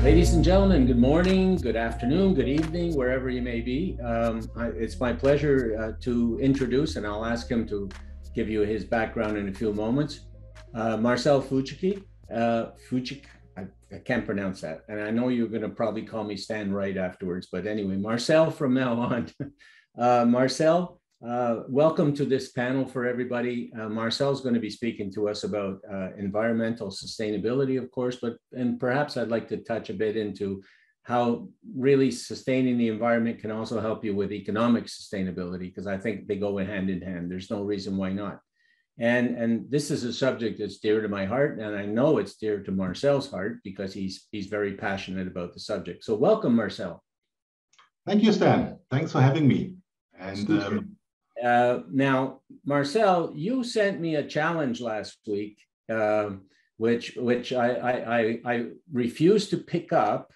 Ladies and gentlemen, good morning, good afternoon, good evening, wherever you may be. It's my pleasure to introduce, and I'll ask him to give you his background in a few moments. Marcel Fujike. Fujike, I can't pronounce that. And I know you're going to probably call me Stan right afterwards. But anyway, Marcel from now on. Marcel, welcome to this panel for everybody. Marcel is going to be speaking to us about environmental sustainability, of course, and perhaps I'd like to touch a bit into how really sustaining the environment can also help you with economic sustainability, because I think they go hand in hand. There's no reason why not. And this is a subject that's dear to my heart, and I know it's dear to Marcel's heart because he's very passionate about the subject. So welcome, Marcel. Thank you, Stan. Thanks for having me. And now, Marcel, you sent me a challenge last week, which I refused to pick up,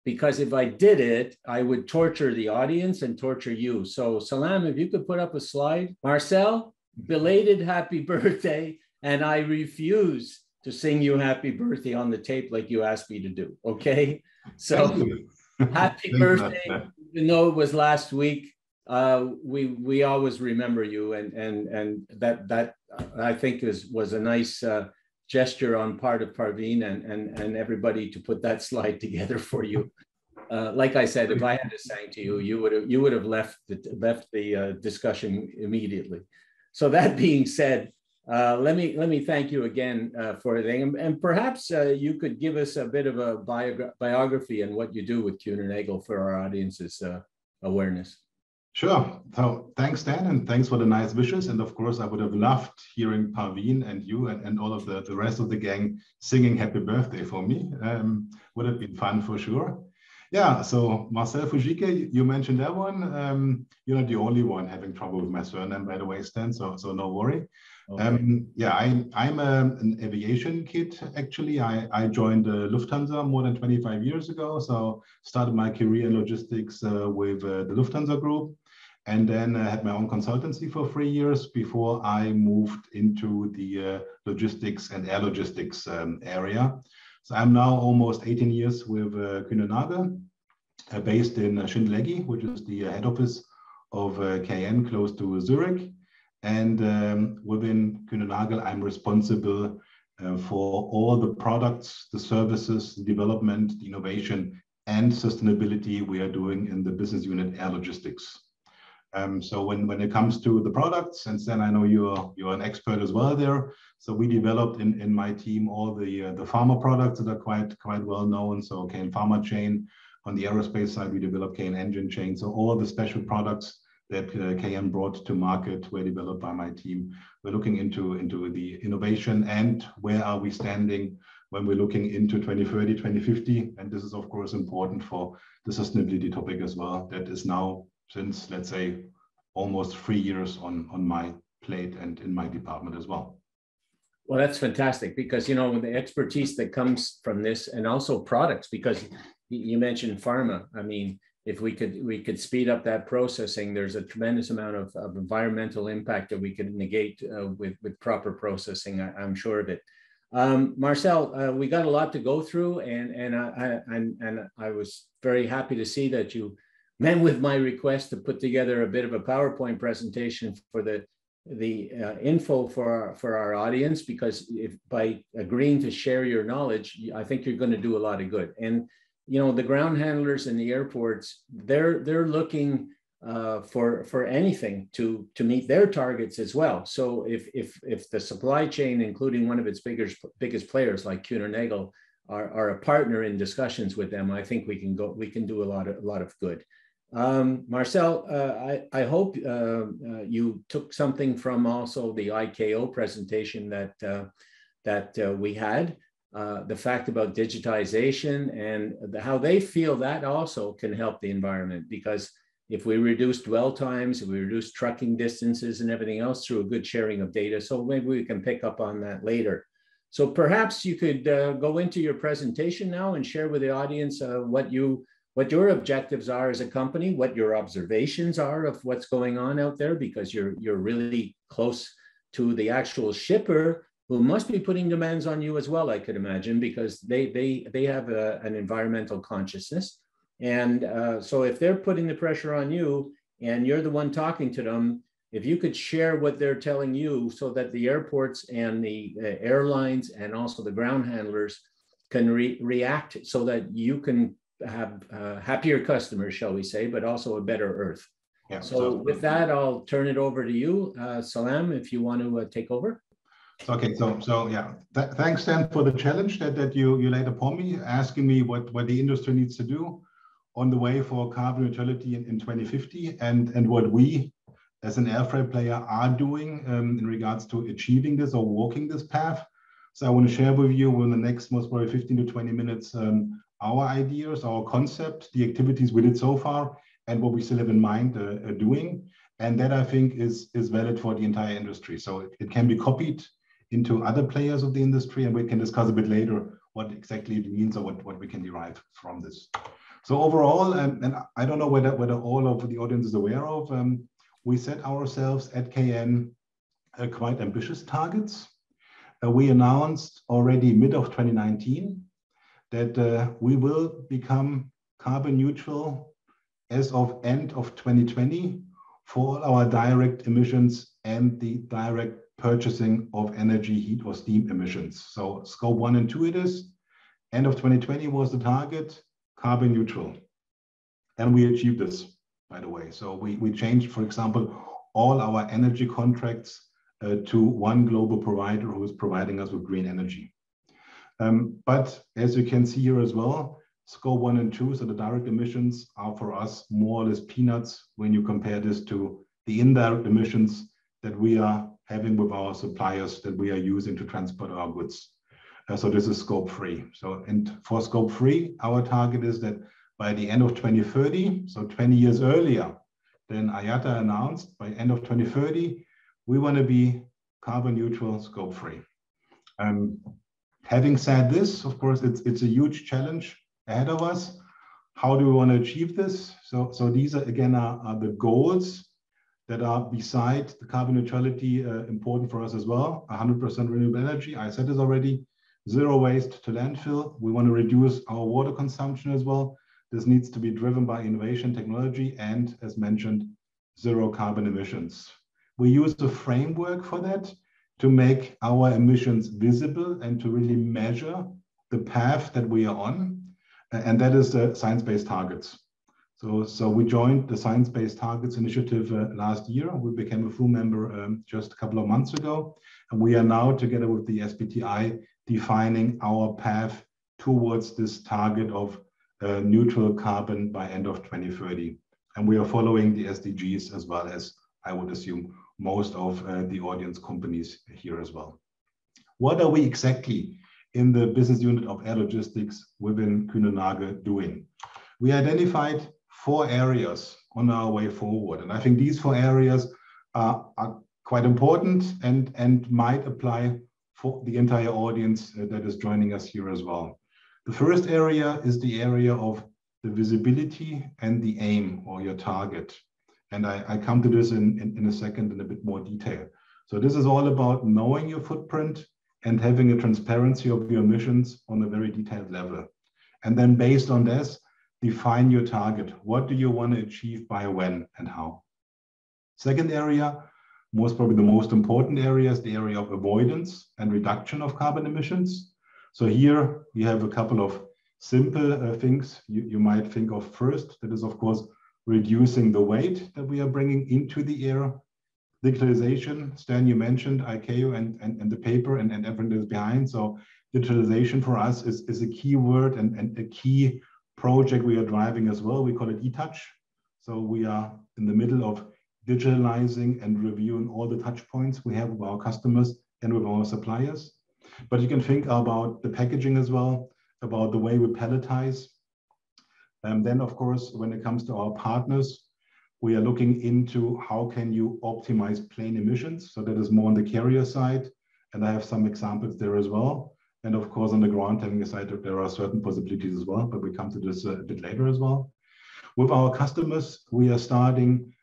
because if I did it, I would torture the audience and torture you. So Salam, if you could put up a slide. Marcel, belated happy birthday, and I refuse to sing you happy birthday on the tape like you asked me to do, okay? So happy birthday, even though it was last week. We always remember you, and that I think was a nice gesture on part of Parveen and everybody to put that slide together for you. Like I said, if I had to sing to you, you would have left the discussion immediately. So that being said, let me thank you again for everything, and perhaps you could give us a bit of a biography and what you do with Kuehne Nagel for our audience's awareness. Sure. So thanks, Dan, and thanks for the nice wishes. And of course, I would have loved hearing Parveen and you and all of the rest of the gang singing happy birthday for me. Would have been fun for sure. Yeah, so Marcel Fujike, you mentioned that one. You're not the only one having trouble with my surname, by the way, Stan, so no worry. Okay. Yeah, I'm an aviation kid, actually. I joined Lufthansa more than 25 years ago, so started my career in logistics with the Lufthansa Group, and then had my own consultancy for 3 years before I moved into the logistics and air logistics area. So I'm now almost 18 years with Kuehne Nagel, based in Schindlegi, which is the head office of KN, close to Zurich. And within Kuehne Nagel, I'm responsible for all the products, the services, the development, the innovation, and sustainability we are doing in the business unit Air Logistics. So when it comes to the products, and then I know you're an expert as well there. So we developed in my team all the pharma products that are quite well known. So KN Pharma Chain. On the aerospace side, we developed KN Engine Chain. So all the special products that KN brought to market were developed by my team. We're looking into the innovation and where are we standing when we're looking into 2030, 2050. And this is, of course, important for the sustainability topic as well. That is now, since, let's say, almost 3 years on my plate and in my department as well. Well, that's fantastic, because, you know, the expertise that comes from this, and also products, because you mentioned pharma. I mean, if we could speed up that processing, there's a tremendous amount of environmental impact that we could negate with proper processing. I'm sure of it. Marcel, we got a lot to go through, and I was very happy to see that you met with my request to put together a bit of a PowerPoint presentation for the info for our audience, because if by agreeing to share your knowledge, I think you're going to do a lot of good. And you know, the ground handlers and the airports, they're looking for anything to meet their targets as well. So if the supply chain, including one of its biggest players like Kuehne Nagel, are a partner in discussions with them, I think we can do a lot of good. Marcel, I hope you took something from also the ICAO presentation that we had. The fact about digitization and how they feel that also can help the environment, because if we reduce dwell times, if we reduce trucking distances and everything else through a good sharing of data, so maybe we can pick up on that later. So perhaps you could go into your presentation now and share with the audience what your objectives are as a company, what your observations are of what's going on out there, because you're really close to the actual shipper who must be putting demands on you as well, I could imagine, because they have an environmental consciousness. And so if they're putting the pressure on you and you're the one talking to them, if you could share what they're telling you so that the airports and the airlines and also the ground handlers can react so that you can have happier customers, shall we say, but also a better Earth. Yeah, so with that, I'll turn it over to you, Salam, if you want to take over. Okay, so yeah, thanks, Dan, for the challenge that you laid upon me, asking me what the industry needs to do on the way for carbon neutrality in 2050, and what we as an air freight player are doing in regards to achieving this or walking this path. So I want to share with you in the next most probably 15 to 20 minutes our ideas, our concept, the activities we did so far, and what we still have in mind doing. And that I think is valid for the entire industry. So it can be copied into other players of the industry, and we can discuss a bit later what exactly it means or what we can derive from this. So overall, and I don't know whether all of the audience is aware of, we set ourselves at KN quite ambitious targets. We announced already mid of 2019 that we will become carbon neutral as of end of 2020 for all our direct emissions and the direct purchasing of energy, heat or steam emissions. So scope 1 and 2 it is. End of 2020 was the target, carbon neutral. And we achieved this, by the way. So we changed, for example, all our energy contracts to one global provider who is providing us with green energy. But as you can see here as well, scope 1 and 2, so the direct emissions are for us more or less peanuts when you compare this to the indirect emissions that we are having with our suppliers that we are using to transport our goods. So this is scope 3. So, and for scope 3, our target is that by the end of 2030, so 20 years earlier than IATA announced, by end of 2030, we want to be carbon neutral scope 3. Having said this, of course, it's a huge challenge ahead of us. How do we want to achieve this? So these are, again, are the goals that are beside the carbon neutrality important for us as well. 100% renewable energy, I said this already. Zero waste to landfill. We want to reduce our water consumption as well. This needs to be driven by innovation technology and, as mentioned, zero carbon emissions. We use the framework for that to make our emissions visible and to really measure the path that we are on. And that is the science-based targets. So we joined the Science-Based Targets Initiative last year. We became a full member just a couple of months ago. And we are now, together with the SBTi, defining our path towards this target of neutral carbon by end of 2030. And we are following the SDGs as well as, I would assume, most of the audience companies here as well. What are we exactly in the business unit of air logistics within Kuehne Nagel doing? We identified 4 areas on our way forward. And I think these 4 areas are quite important and might apply for the entire audience that is joining us here as well. The first area is the area of the visibility and the aim or your target. And I come to this in a second in a bit more detail. So this is all about knowing your footprint and having a transparency of your emissions on a very detailed level. And then based on this, define your target. What do you want to achieve by when and how? Second area, most probably the most important area, is the area of avoidance and reduction of carbon emissions. So here we have a couple of simple things you might think of first. That is, of course, reducing the weight that we are bringing into the air. Digitalization, Stan, you mentioned ICAO and the paper and everything that is behind. So digitalization for us is a key word and a key project we are driving as well. We call it eTouch. So we are in the middle of digitalizing and reviewing all the touch points we have with our customers and with our suppliers. But you can think about the packaging as well, about the way we palletize. And then, of course, when it comes to our partners, we are looking into how can you optimize plane emissions. So that is more on the carrier side. And I have some examples there as well. And of course, on the ground handling side, there are certain possibilities as well, but we come to this a bit later as well. With our customers, we are starting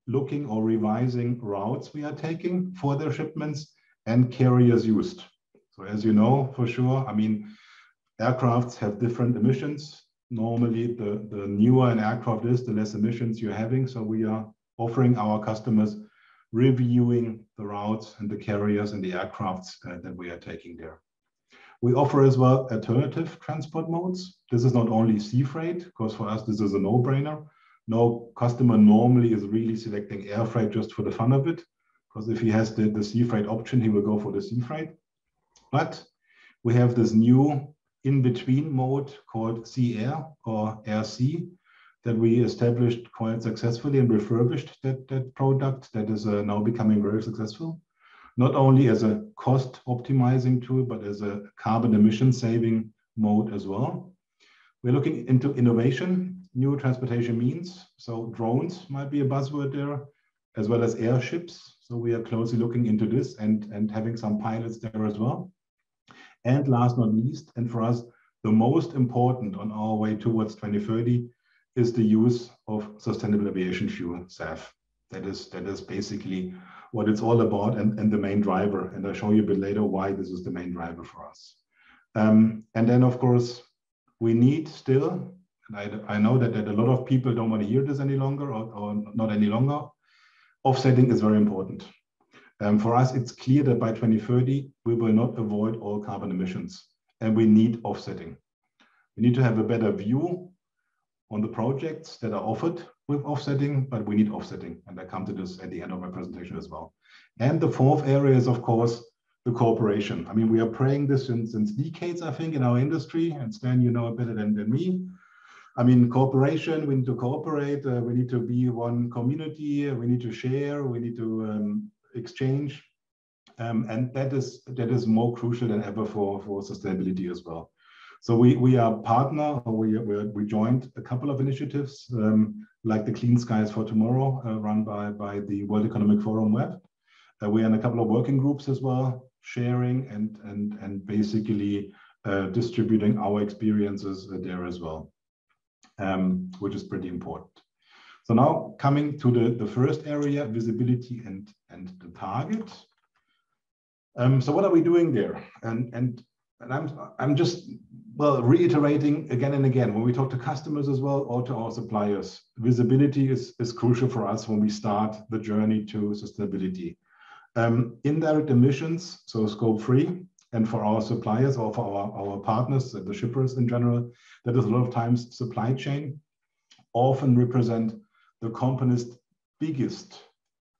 looking or revising routes we are taking for their shipments and carriers used. So as you know, for sure, I mean, aircrafts have different emissions. Normally, the newer an aircraft is, the less emissions you're having. So we are offering our customers reviewing the routes and the carriers and the aircrafts that we are taking there. We offer as well alternative transport modes. This is not only sea freight, because for us, this is a no-brainer. No customer normally is really selecting air freight just for the fun of it, because if he has the sea freight option, he will go for the sea freight. But we have this new in-between mode called sea air or air sea that we established quite successfully and refurbished that product that is now becoming very successful, not only as a cost optimizing tool, but as a carbon emission saving mode as well. We're looking into innovation, new transportation means. So drones might be a buzzword there, as well as airships. So we are closely looking into this and having some pilots there as well. And last not least, and for us, the most important on our way towards 2030 is the use of sustainable aviation fuel, SAF. That is basically what it's all about and the main driver. And I'll show you a bit later why this is the main driver for us. And then, of course, we need still, and I know that a lot of people don't want to hear this any longer or not any longer, offsetting is very important. For us, it's clear that by 2030, we will not avoid all carbon emissions, and we need offsetting. We need to have a better view on the projects that are offered with offsetting, but we need offsetting. And I come to this at the end of my presentation as well. And the fourth area is, of course, the cooperation. I mean, we are praying this since decades, I think, in our industry. And Stan, you know better than me. I mean, cooperation, we need to cooperate. We need to be one community. We need to share. We need to exchange. And that is more crucial than ever for sustainability as well. So we are partner, we joined a couple of initiatives like the Clean Skies for Tomorrow run by the World Economic Forum Web. We are in a couple of working groups as well, sharing and basically distributing our experiences there as well, which is pretty important. So now coming to the first area, visibility and the target. So what are we doing there? And I'm just, well, reiterating again and again, when we talk to customers as well, or to our suppliers, visibility is crucial for us when we start the journey to sustainability. Indirect emissions, so scope 3, and for our suppliers or for our partners, the shippers in general, that is a lot of times supply chain, often represent the company's biggest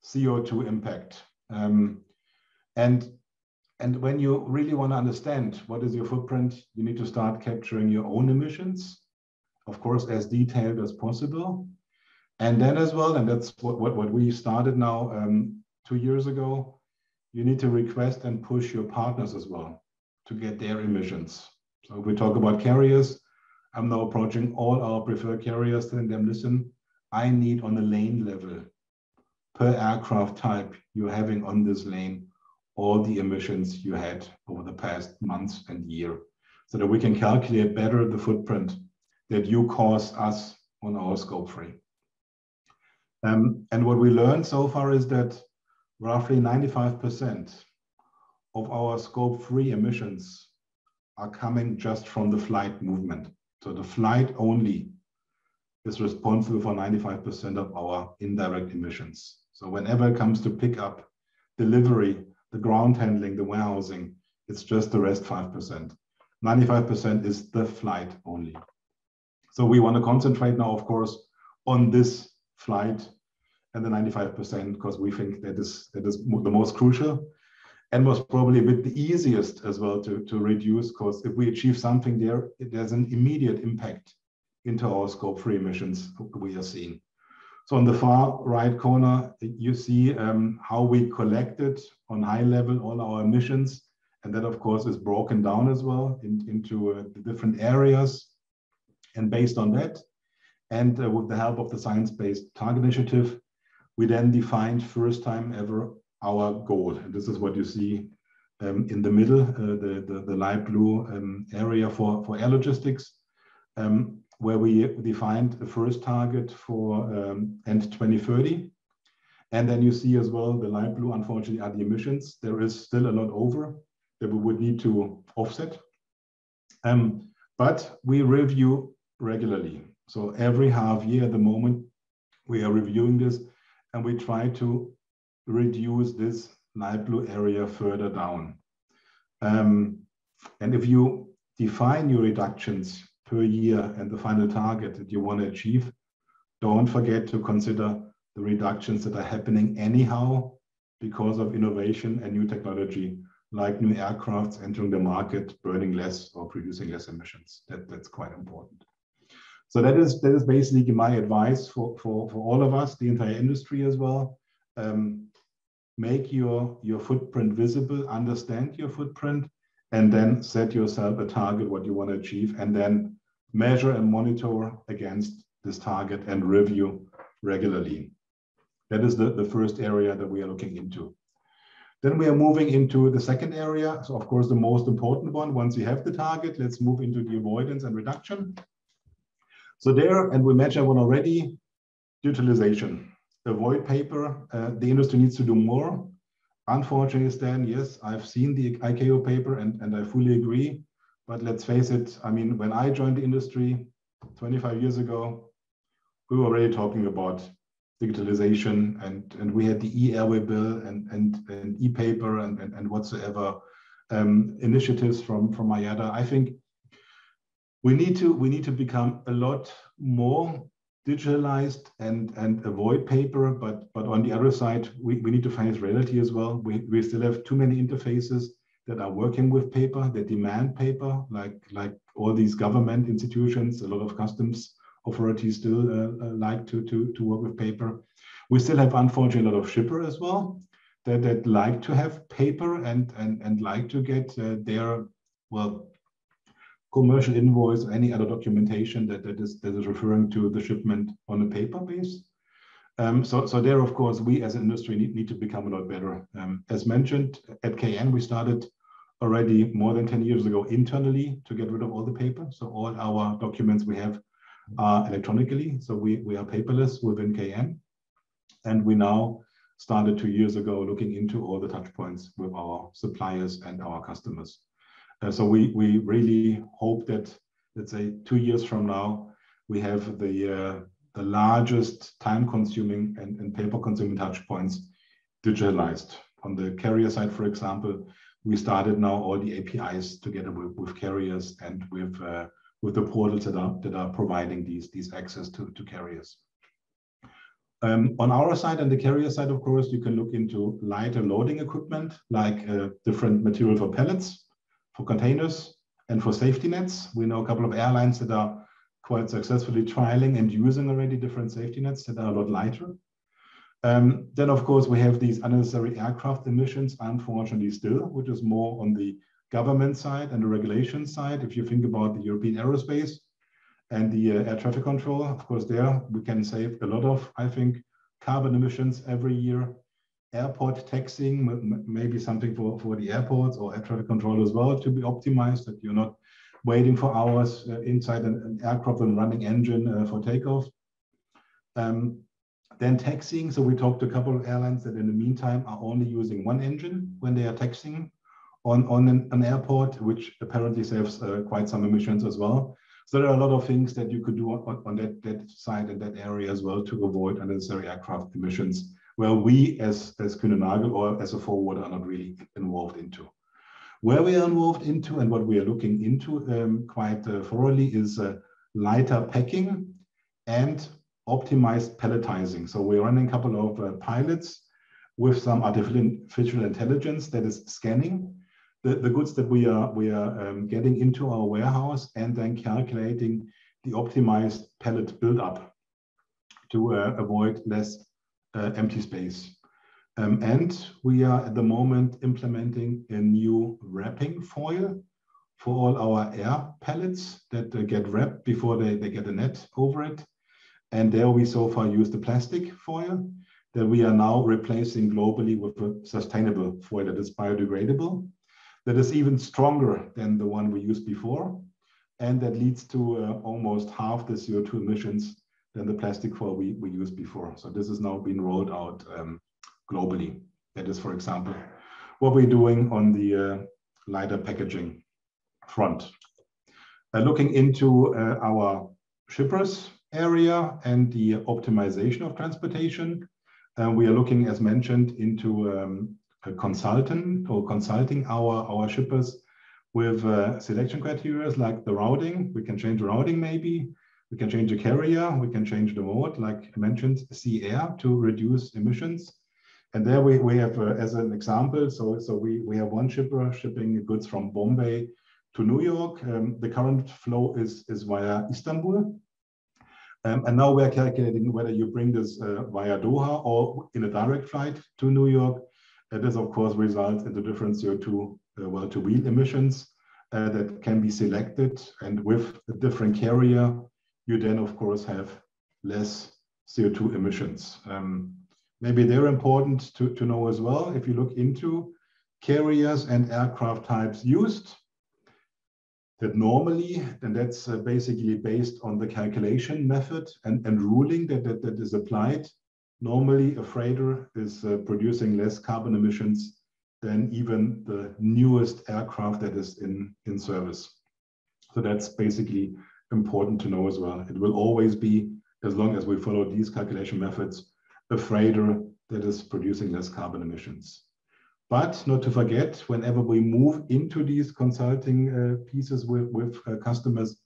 CO2 impact. And when you really want to understand what is your footprint, you need to start capturing your own emissions, of course, as detailed as possible. And then as well, and that's what we started now 2 years ago, you need to request and push your partners as well to get their emissions. So if we talk about carriers, I'm now approaching all our preferred carriers, telling them, listen, I need on a lane level, per aircraft type you're having on this lane, all the emissions you had over the past months and year, so that we can calculate better the footprint that you cause us on our scope 3. And what we learned so far is that roughly 95% of our scope 3 emissions are coming just from the flight movement. So the flight only is responsible for 95% of our indirect emissions. So whenever it comes to pickup, delivery, the ground handling, the warehousing, it's just the rest 5%. 95% is the flight only. So we want to concentrate now, of course, on this flight and the 95%, because we think that is the most crucial and was probably a bit the easiest as well to reduce, because if we achieve something there, there's an immediate impact into our scope 3 emissions we are seeing. So on the far right corner, you see how we collected on high level all our emissions. And that, of course, is broken down as well into the different areas. And based on that, and with the help of the Science Based Target Initiative, we then defined first time ever our goal. And this is what you see in the middle, the light blue area for air logistics, where we defined the first target for end 2030. And then you see as well, the light blue, unfortunately, are the emissions. There is still a lot over that we would need to offset. But we review regularly. So every half year at the moment, we are reviewing this, and we try to reduce this light blue area further down. And if you define your reductions per year and the final target that you want to achieve, don't forget to consider the reductions that are happening anyhow because of innovation and new technology, like new aircrafts entering the market, burning less or producing less emissions. That's quite important. So that is basically my advice for all of us, the entire industry as well. Make your footprint visible, understand your footprint, and then set yourself a target, what you want to achieve, and then measure and monitor against this target and review regularly. That is the first area that we are looking into. Then we are moving into the second area. So of course, the most important one, once you have the target, let's move into the avoidance and reduction. So there, and we mentioned one already, digitalization. Avoid paper, the industry needs to do more. Unfortunately, Stan, yes, I've seen the ICAO paper and I fully agree, but let's face it, I mean, when I joined the industry 25 years ago, we were already talking about digitalization and we had the e-airway bill and e-paper and whatsoever initiatives from IATA. I think we need to become a lot more digitalized and avoid paper, but on the other side, we need to face reality as well. We still have too many interfaces that are working with paper, that demand paper, like all these government institutions, a lot of customs authorities still like to work with paper. We still have, unfortunately, a lot of shipper as well that like to have paper and like to get their, well, commercial invoice or any other documentation that is referring to the shipment on a paper base. So there, of course, we as an industry need to become a lot better. As mentioned, at KN, we started already more than 10 years ago internally to get rid of all the paper. So all our documents we have are electronically. So we are paperless within KN. And we now started 2 years ago looking into all the touch points with our suppliers and our customers. So we really hope that, let's say, 2 years from now, we have the largest time-consuming and paper-consuming touch points digitalized. On the carrier side, for example, we started now all the APIs together with carriers and with the portals that are providing these access to carriers. On our side and the carrier side, of course, you can look into lighter loading equipment, like different material for pallets, for containers, and for safety nets. We know a couple of airlines that are quite successfully trialing and using already different safety nets that are a lot lighter. Then, of course, we have these unnecessary aircraft emissions, unfortunately still, which is more on the government side and the regulation side. If you think about the European aerospace and the air traffic control, of course, there we can save a lot of, I think, carbon emissions every year. Airport taxing, maybe something for the airports or air traffic control as well to be optimized, that you're not waiting for hours inside an aircraft and running engine for takeoff. Then taxiing, so we talked to a couple of airlines that in the meantime are only using one engine when they are taxiing on an airport, which apparently saves quite some emissions as well. So there are a lot of things that you could do on that side and that area as well to avoid unnecessary aircraft emissions, where we as Kuehne Nagel or as a forwarder are not really involved into. Where we are involved into and what we are looking into quite thoroughly is lighter packing and optimized palletizing. So we're running a couple of pilots with some artificial intelligence that is scanning the goods that we are getting into our warehouse and then calculating the optimized pallet build-up to avoid less empty space. And we are at the moment implementing a new wrapping foil for all our air pallets that get wrapped before they get a net over it. And there we so far use the plastic foil that we are now replacing globally with a sustainable foil that is biodegradable, that is even stronger than the one we used before, and that leads to almost half the CO2 emissions than the plastic foil we used before. So this is now being rolled out globally. That is, for example, what we're doing on the lighter packaging front. Looking into our shippers area and the optimization of transportation, we are looking, as mentioned, into a consultant or consulting our shippers with selection criteria like the routing. We can change the routing maybe. We can change the carrier. We can change the mode, like I mentioned, sea air to reduce emissions. And there we have, as an example, so we have one shipper shipping goods from Bombay to New York. The current flow is via Istanbul. And now we're calculating whether you bring this via Doha or in a direct flight to New York. This, of course, results into different CO2 well-to-wheel emissions that can be selected. And with a different carrier, you then, of course, have less CO2 emissions. Maybe they're important to know as well. If you look into carriers and aircraft types used, that normally, and that's basically based on the calculation method and ruling that is applied. Normally, a freighter is producing less carbon emissions than even the newest aircraft that is in service. So that's basically important to know as well. It will always be, as long as we follow these calculation methods, a freighter that is producing less carbon emissions. But not to forget, whenever we move into these consulting pieces with customers,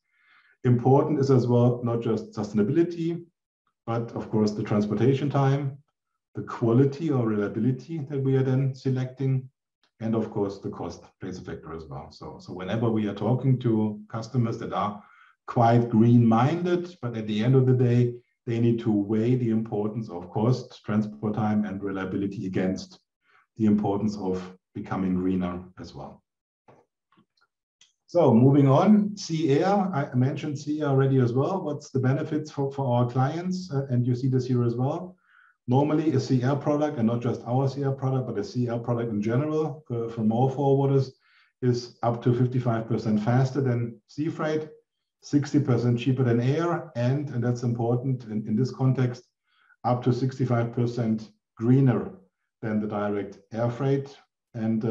important is as well, not just sustainability, but of course the transportation time, the quality or reliability that we are then selecting, and of course the cost plays a factor as well. So whenever we are talking to customers that are quite green-minded, but at the end of the day, they need to weigh the importance of cost, transport time, and reliability against the importance of becoming greener as well. So moving on, sea air. I mentioned sea air already as well. What's the benefits for our clients? And you see this here as well. Normally a sea air product, and not just our sea air product, but a sea air product in general from all forwarders, is up to 55% faster than sea freight, 60% cheaper than air, and that's important in this context, up to 65% greener than the direct air freight, and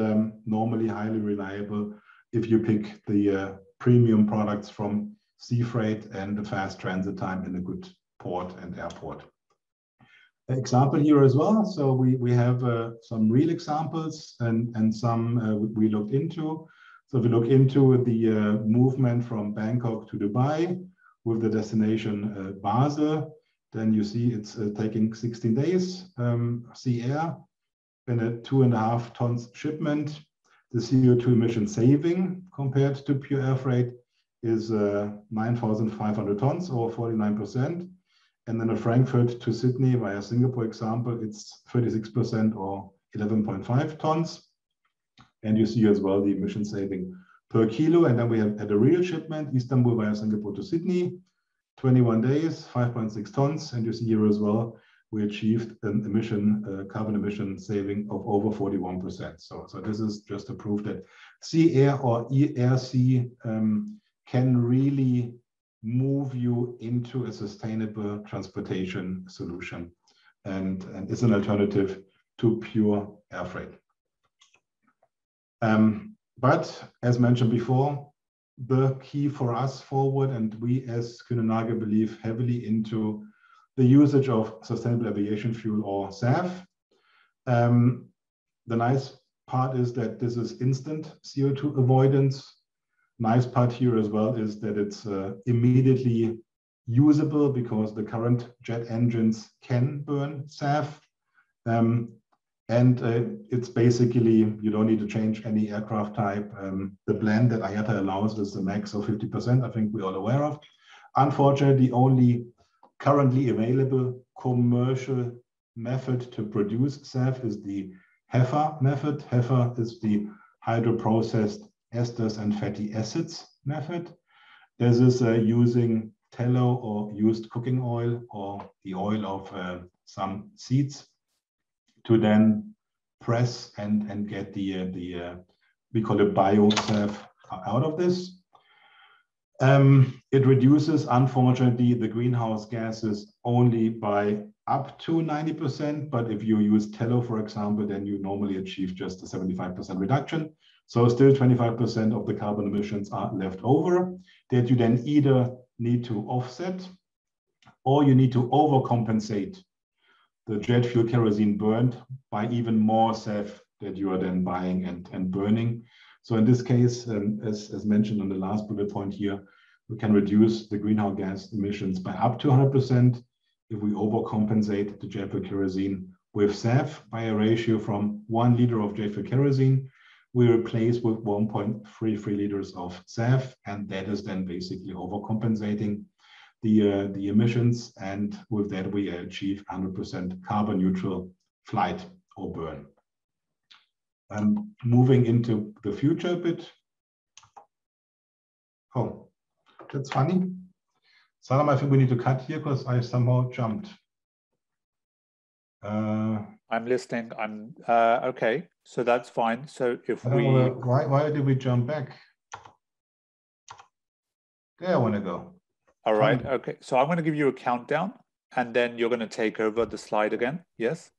normally highly reliable if you pick the premium products from sea freight and the fast transit time in a good port and airport. An example here as well. So we have some real examples and some we looked into. So if we look into the movement from Bangkok to Dubai with the destination Basel, then you see it's taking 16 days, sea air, and a 2.5 tons shipment. The CO2 emission saving compared to pure air freight is 9,500 tons or 49%. And then a Frankfurt to Sydney via Singapore example, it's 36% or 11.5 tons. And you see as well the emission saving per kilo. And then we have at a real shipment, Istanbul via Singapore to Sydney, 21 days, 5.6 tons. And you see here as well, we achieved an carbon emission saving of over 41%. So this is just to prove that sea air or air sea can really move you into a sustainable transportation solution and is an alternative to pure air freight. But as mentioned before, the key for us forward, and we as Kuehne Nagel believe heavily into the usage of sustainable aviation fuel or SAF. The nice part is that this is instant CO2 avoidance. Nice part here as well is that it's immediately usable because the current jet engines can burn SAF. It's basically, you don't need to change any aircraft type. The blend that IATA allows is the max of 50%, I think we're all aware of. Unfortunately, the only currently available commercial method to produce SAF is the HEFA method. HEFA is the hydroprocessed esters and fatty acids method. This is using tallow or used cooking oil or the oil of some seeds to then press and get the we call it bio SAF out of this. It reduces, unfortunately, the greenhouse gases only by up to 90%. But if you use tallow, for example, then you normally achieve just a 75% reduction. So still 25% of the carbon emissions are left over that you then either need to offset or you need to overcompensate the jet fuel kerosene burned by even more SAF that you are then buying and burning. So in this case, as mentioned on the last bullet point here, we can reduce the greenhouse gas emissions by up to 100% if we overcompensate the jet fuel kerosene with SAF by a ratio from 1 liter of jet fuel kerosene. We replace with 1.33 liters of SAF, and that is then basically overcompensating the emissions, and with that we achieve 100% carbon neutral flight or burn. Moving into the future a bit. Oh, that's funny. Salam, I think we need to cut here because I somehow jumped. I'm listening. I'm okay. So that's fine. So if we why did we jump back? There I want to go. All right. Okay. So I'm going to give you a countdown, and then you're going to take over the slide again. Yes.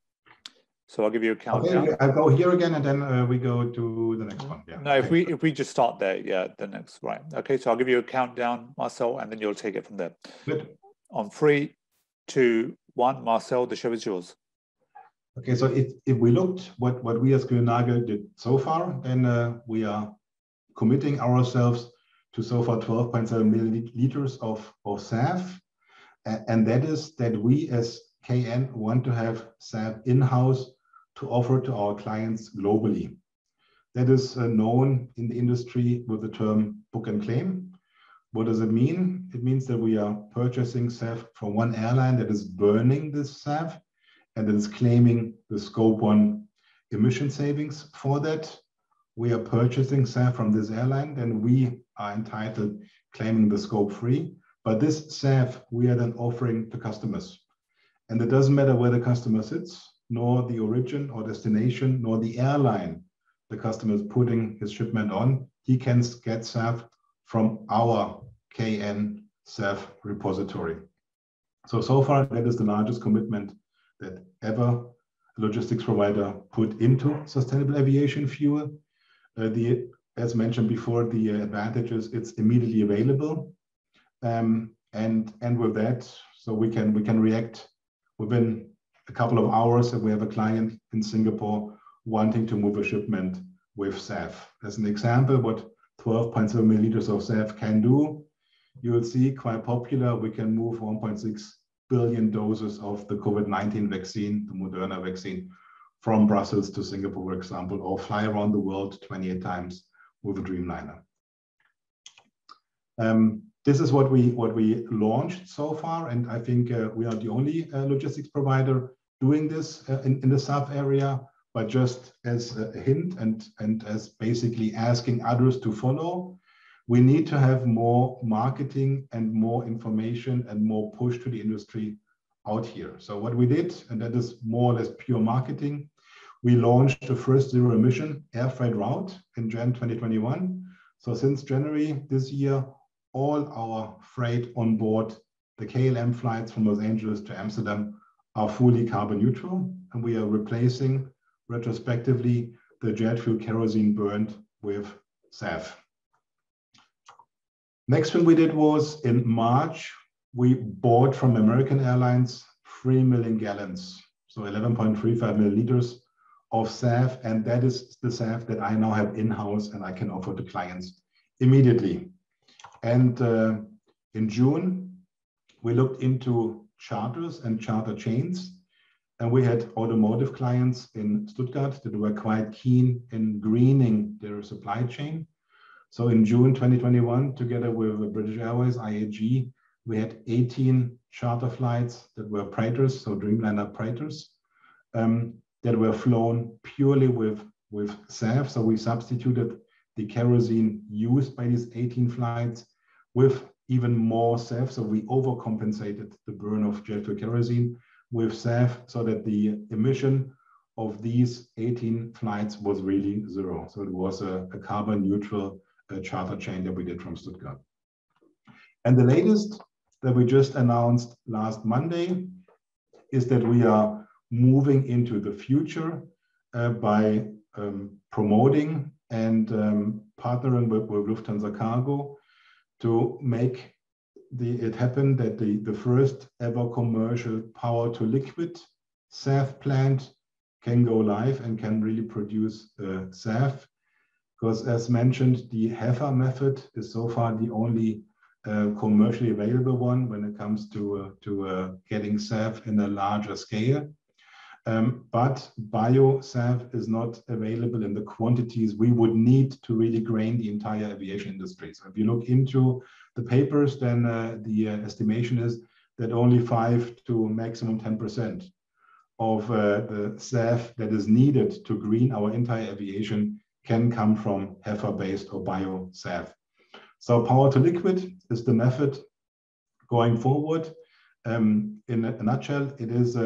So I'll give you a countdown. Okay, I'll go here again, and then we go to the next one. Yeah. No, okay. if we just start there, yeah, the next, right. Okay. So I'll give you a countdown, Marcel, and then you'll take it from there. Good. On 3, 2, 1, Marcel, the show is yours. Okay. So if we looked what we as Kuehne Nagel did so far, then we are committing ourselves to so far 12.7 milliliters of SAF. And that is that we as KN want to have SAF in-house to offer to our clients globally. That is known in the industry with the term book and claim. What does it mean? It means that we are purchasing SAF from one airline that is burning this SAF and that is claiming the scope 1 emission savings for that. We are purchasing SAF from this airline, then we are entitled claiming the scope 3. But this SAF we are then offering to customers. And it doesn't matter where the customer sits, nor the origin or destination, nor the airline the customer is putting his shipment on. He can get SAF from our KN SAF repository. So far, that is the largest commitment that ever a logistics provider put into sustainable aviation fuel. As mentioned before, the advantages, it's immediately available. And with that, so we can react within a couple of hours if we have a client in Singapore wanting to move a shipment with SAF. As an example, what 12.7 milliliters of SAF can do, you will see quite popular. We can move 1.6 billion doses of the COVID-19 vaccine, the Moderna vaccine, from Brussels to Singapore, for example, or fly around the world 28 times with a Dreamliner. This is what we launched so far, and I think we are the only logistics provider doing this in the SAF area. But just as a hint and as basically asking others to follow, we need to have more marketing and more information and more push to the industry out here. So what we did, and that is more or less pure marketing, we launched the first zero emission air freight route in Jan 2021. So since January this year, all our freight on board the KLM flights from Los Angeles to Amsterdam are fully carbon neutral, and we are replacing retrospectively the jet fuel kerosene burned with SAF. Next thing we did was in March, we bought from American Airlines 3 million gallons, so 11.35 milliliters of SAF, and that is the SAF that I now have in-house and I can offer to clients immediately. And in June, we looked into charters and charter chains, and we had automotive clients in Stuttgart that were quite keen in greening their supply chain. So in June 2021, together with British Airways, IAG, we had 18 charter flights that were Praetors, so Dreamliner Praetors, that were flown purely with SAF. So we substituted the kerosene used by these 18 flights with even more SAF. So we overcompensated the burn of jet fuel kerosene with SAF so that the emission of these 18 flights was really zero. So it was a carbon neutral charter chain that we did from Stuttgart. And the latest that we just announced last Monday is that we are moving into the future by promoting and partnering with Lufthansa Cargo to make it happen that the first ever commercial power-to-liquid SAF plant can go live and can really produce SAF. Because as mentioned, the HEFA method is so far the only commercially available one when it comes to getting SAF in a larger scale. But bio-SAF is not available in the quantities we would need to really grain the entire aviation industry. So if you look into the papers, then the estimation is that only 5 to maximum 10% of the SAF that is needed to green our entire aviation can come from HEFA-based or bio-SAF. So power-to-liquid is the method going forward. In a nutshell, it is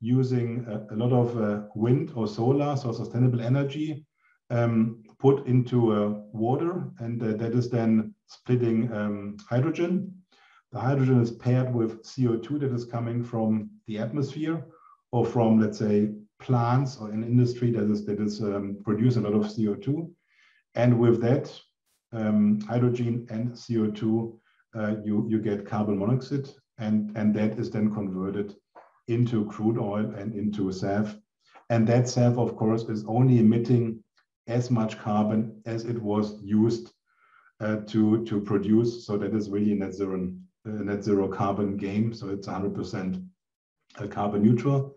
using a lot of wind or solar, so sustainable energy, put into water, and that is then splitting hydrogen. The hydrogen is paired with CO2 that is coming from the atmosphere or from, let's say, plants or an industry that is producing a lot of CO2. And with that hydrogen and CO2, you get carbon monoxide, and that is then converted into crude oil and into SAF. And that SAF, of course, is only emitting as much carbon as it was used to produce. So that is really a net zero carbon game. So it's 100% carbon neutral.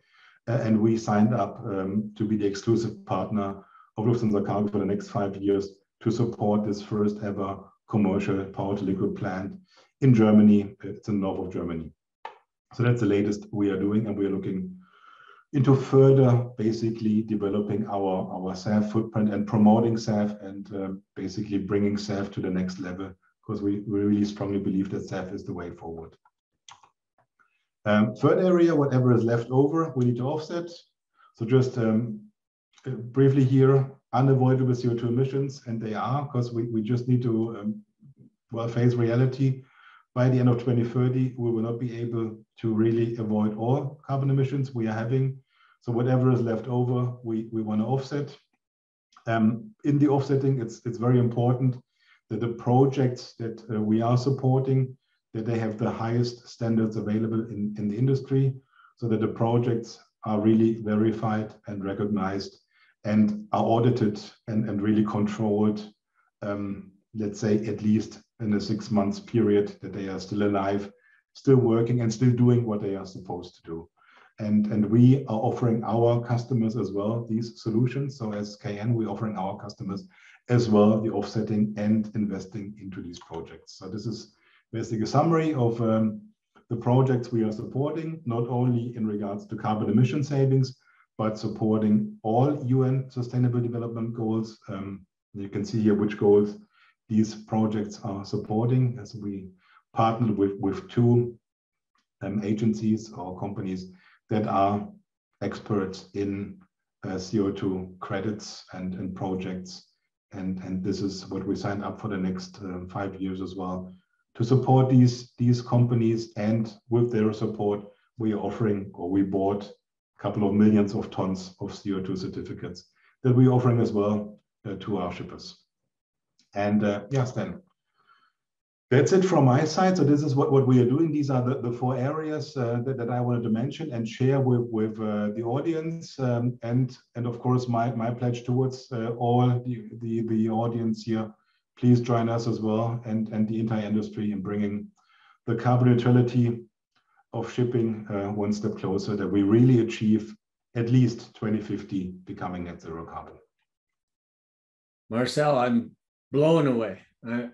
And we signed up to be the exclusive partner of Lufthansa Cargo for the next 5 years to support this first ever commercial power-to-liquid plant in Germany. It's in the north of Germany. So that's the latest we are doing, and we are looking into further basically developing our SAF footprint and promoting SAF and basically bringing SAF to the next level, because we really strongly believe that SAF is the way forward. Third area, whatever is left over, we need to offset. So just briefly here, unavoidable CO2 emissions, and they are, because we just need to face reality. By the end of 2030, we will not be able to really avoid all carbon emissions we are having. So whatever is left over, we want to offset. In the offsetting, it's very important that the projects that we are supporting, that they have the highest standards available in the industry, so that the projects are really verified and recognized and are audited and really controlled, let's say at least in a 6 months period, that they are still alive, still working and still doing what they are supposed to do. And we are offering our customers as well these solutions. So as KN, we're offering our customers as well the offsetting and investing into these projects. So this is basically a summary of the projects we are supporting, not only in regards to carbon emission savings, but supporting all UN Sustainable Development Goals. You can see here which goals these projects are supporting, as we partnered with 2 agencies or companies that are experts in CO2 credits and projects. And this is what we signed up for the next 5 years as well, to support these companies. And with their support, we are offering, or we bought a couple of millions of tons of CO2 certificates that we're offering as well to our shippers. And yes, then that's it from my side. So this is what we are doing. These are the 4 areas that I wanted to mention and share with the audience. And of course, my pledge towards all the audience here, please join us as well and the entire industry in bringing the carbon neutrality of shipping one step closer, that we really achieve at least 2050 becoming net zero carbon. Marcel, I'm blown away.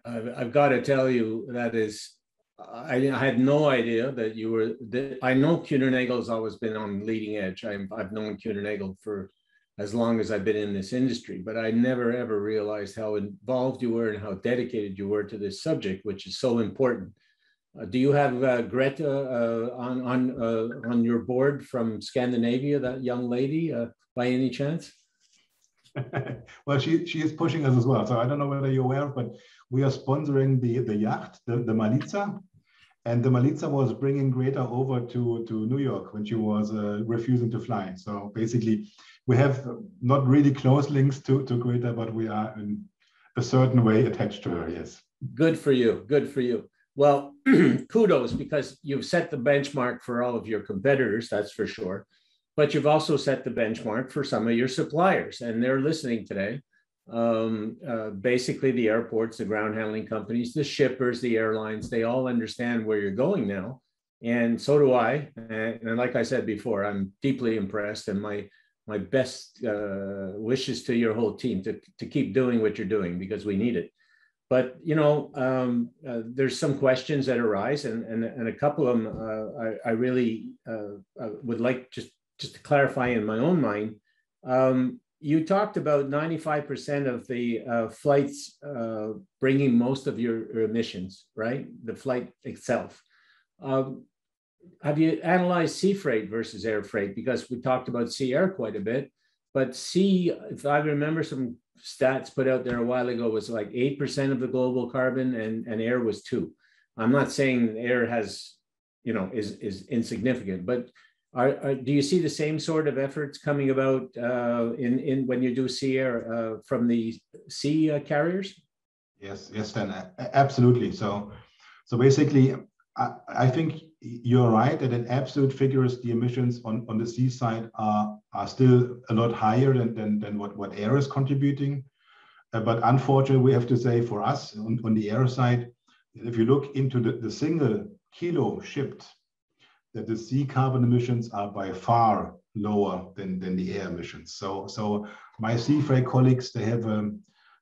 I've got to tell you, that is, I had no idea that you were, I know Kuehne Nagel has always been on leading edge. I've known Kuehne Nagel for as long as I've been in this industry, but I never ever realized how involved you were and how dedicated you were to this subject, which is so important. Do you have Greta on your board from Scandinavia, that young lady, by any chance? Well, she is pushing us as well. So I don't know whether you're aware, but we are sponsoring the yacht, the Malitza. And the Malitza was bringing Greta over to New York when she was refusing to fly. So basically, we have not really close links to Greta, but we are in a certain way attached to her, yes. Good for you, good for you. Well, kudos, because you've set the benchmark for all of your competitors, that's for sure. But you've also set the benchmark for some of your suppliers, and they're listening today. Basically the airports, the ground handling companies, the shippers, the airlines, they all understand where you're going now. And so do I. And like I said before, I'm deeply impressed, and my best wishes to your whole team to keep doing what you're doing, because we need it. But, you know, there's some questions that arise, and a couple of them I really would like just to clarify in my own mind. You talked about 95% of the flights bringing most of your emissions, right? The flight itself. Have you analyzed sea freight versus air freight? Because we talked about sea air quite a bit, but sea, if I remember some stats put out there a while ago, was like 8% of the global carbon, and air was 2%. I'm not saying air has, you know, is insignificant, but do you see the same sort of efforts coming about in when you do sea air from the sea carriers? Yes, Dan, absolutely. So basically, I think you're right that in absolute figures, the emissions on the sea side are still a lot higher than what air is contributing. But unfortunately, we have to say for us on the air side, if you look into the single kilo shipped, that the sea carbon emissions are by far lower than the air emissions. So my sea freight colleagues, they have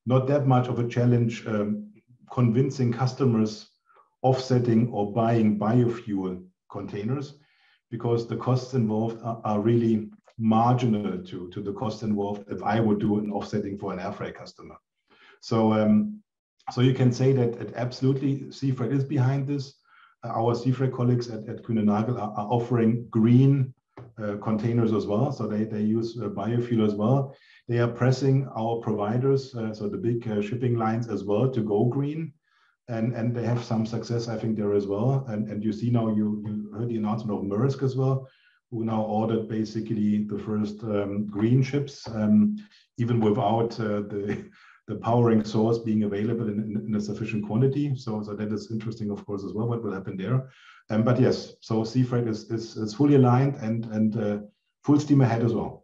not that much of a challenge convincing customers offsetting or buying biofuel containers, because the costs involved are really marginal to the costs involved if I would do an offsetting for an air freight customer. So you can say that absolutely sea freight is behind this. Our sea freight colleagues at Kuehne Nagel are offering green containers as well. So they use biofuel as well. They are pressing our providers, so the big shipping lines as well, to go green. And they have some success, I think, there as well. And you see now, you heard the announcement of Maersk as well, who now ordered basically the first green ships, even without the powering source being available in a sufficient quantity. So that is interesting, of course, as well, what will happen there. But yes, so sea freight is fully aligned and full steam ahead as well.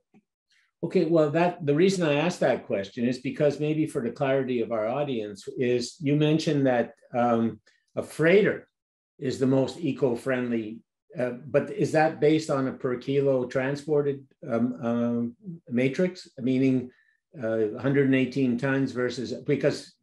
Okay, well, the reason I asked that question is because maybe for the clarity of our audience is you mentioned that a freighter is the most eco-friendly, but is that based on a per kilo transported matrix, meaning 118 tons versus, because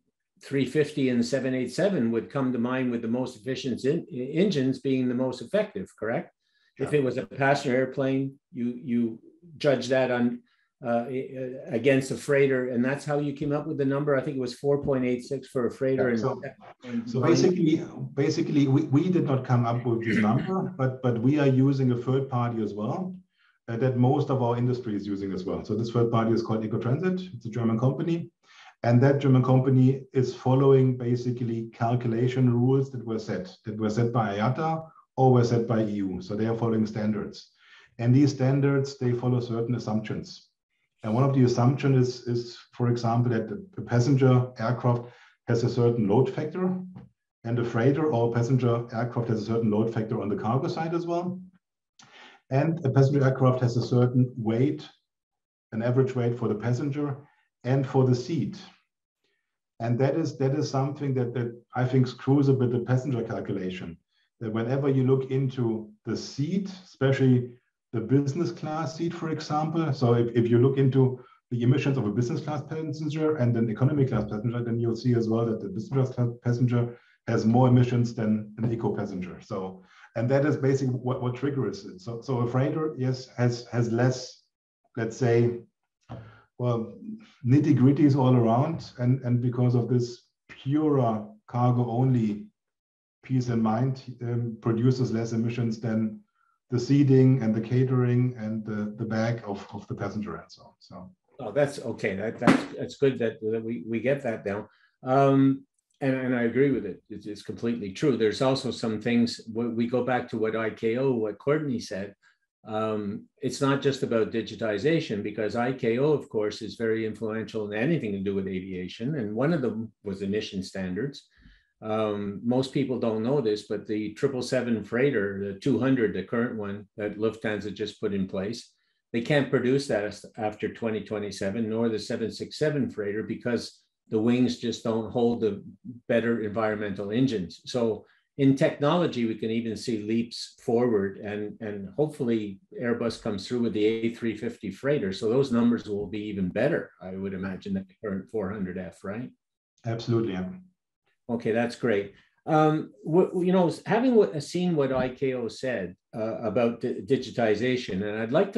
350 and 787 would come to mind with the most efficient engines being the most effective, correct? Sure. If it was a passenger airplane, you judge that on against a freighter, and that's how you came up with the number. I think it was 4.86 for a freighter. Yeah, so basically we did not come up with this number, but we are using a third party as well that most of our industry is using as well. So this third party is called Ecotransit. It's a German company, and that German company is following basically calculation rules that were set by IATA or were set by EU. So they are following standards, and these standards, they follow certain assumptions. And one of the assumptions is, for example, that the passenger aircraft has a certain load factor, and the freighter or passenger aircraft has a certain load factor on the cargo side as well. And a passenger aircraft has a certain weight, an average weight for the passenger and for the seat. And that is something that I think screws a bit the passenger calculation. That whenever you look into the seat, especially the business class seat, for example. So if you look into the emissions of a business class passenger and an economy class passenger, then you'll see as well that the business class passenger has more emissions than an eco passenger. So, and that is basically what triggers it. So a freighter, yes, has less, let's say, well, nitty-gritties all around. And because of this purer cargo only piece in mind, produces less emissions than the seating and the catering and the bag of the passenger and so on. So Oh, that's okay. That's good that we get that now. And I agree with it. It's completely true. There's also some things, we go back to what Courtney said. It's not just about digitization, because ICAO, of course, is very influential in anything to do with aviation. And one of them was emission standards. Most people don't know this, but the 777 freighter, the 200, the current one that Lufthansa just put in place, they can't produce that after 2027, nor the 767 freighter, because the wings just don't hold the better environmental engines. So in technology, we can even see leaps forward, and hopefully Airbus comes through with the A350 freighter. So those numbers will be even better, I would imagine, than the current 400F, right? Absolutely. Yeah. Okay, that's great. Having seen what ICAO said about digitization, and I'd like